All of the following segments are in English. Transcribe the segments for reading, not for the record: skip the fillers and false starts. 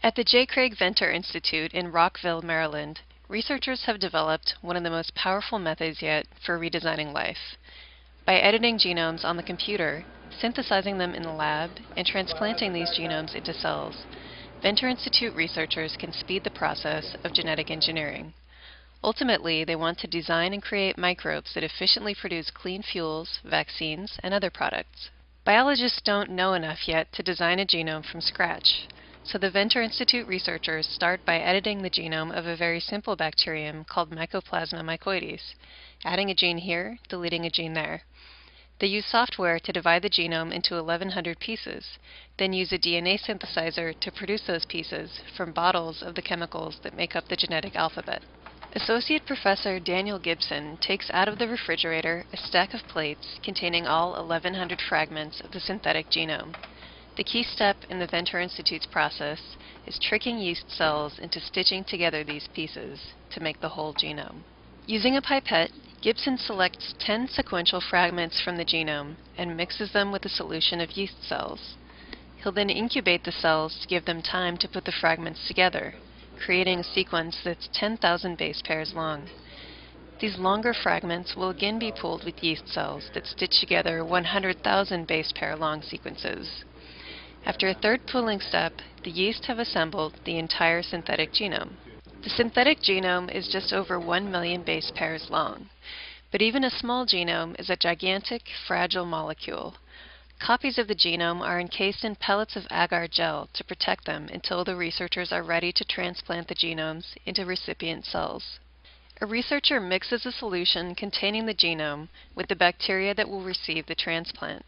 At the J. Craig Venter Institute in Rockville, Maryland, researchers have developed one of the most powerful methods yet for redesigning life. By editing genomes on the computer, synthesizing them in the lab, and transplanting these genomes into cells, Venter Institute researchers can speed the process of genetic engineering. Ultimately, they want to design and create microbes that efficiently produce clean fuels, vaccines, and other products. Biologists don't know enough yet to design a genome from scratch, so the Venter Institute researchers start by editing the genome of a very simple bacterium called Mycoplasma mycoides, adding a gene here, deleting a gene there. They use software to divide the genome into 1,100 pieces, then use a DNA synthesizer to produce those pieces from bottles of the chemicals that make up the genetic alphabet. Associate Professor Daniel Gibson takes out of the refrigerator a stack of plates containing all 1,100 fragments of the synthetic genome. The key step in the Venter Institute's process is tricking yeast cells into stitching together these pieces to make the whole genome. Using a pipette, Gibson selects 10 sequential fragments from the genome and mixes them with a solution of yeast cells. He'll then incubate the cells to give them time to put the fragments together, creating a sequence that's 10,000 base pairs long. These longer fragments will again be pooled with yeast cells that stitch together 100,000 base pair long sequences. After a third pooling step, the yeast have assembled the entire synthetic genome. The synthetic genome is just over 1 million base pairs long, but even a small genome is a gigantic, fragile molecule. Copies of the genome are encased in pellets of agar gel to protect them until the researchers are ready to transplant the genomes into recipient cells. A researcher mixes a solution containing the genome with the bacteria that will receive the transplant.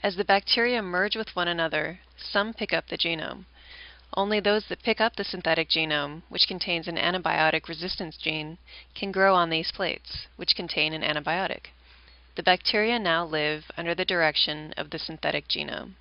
As the bacteria merge with one another, some pick up the genome. Only those that pick up the synthetic genome, which contains an antibiotic resistance gene, can grow on these plates, which contain an antibiotic. The bacteria now live under the direction of the synthetic genome.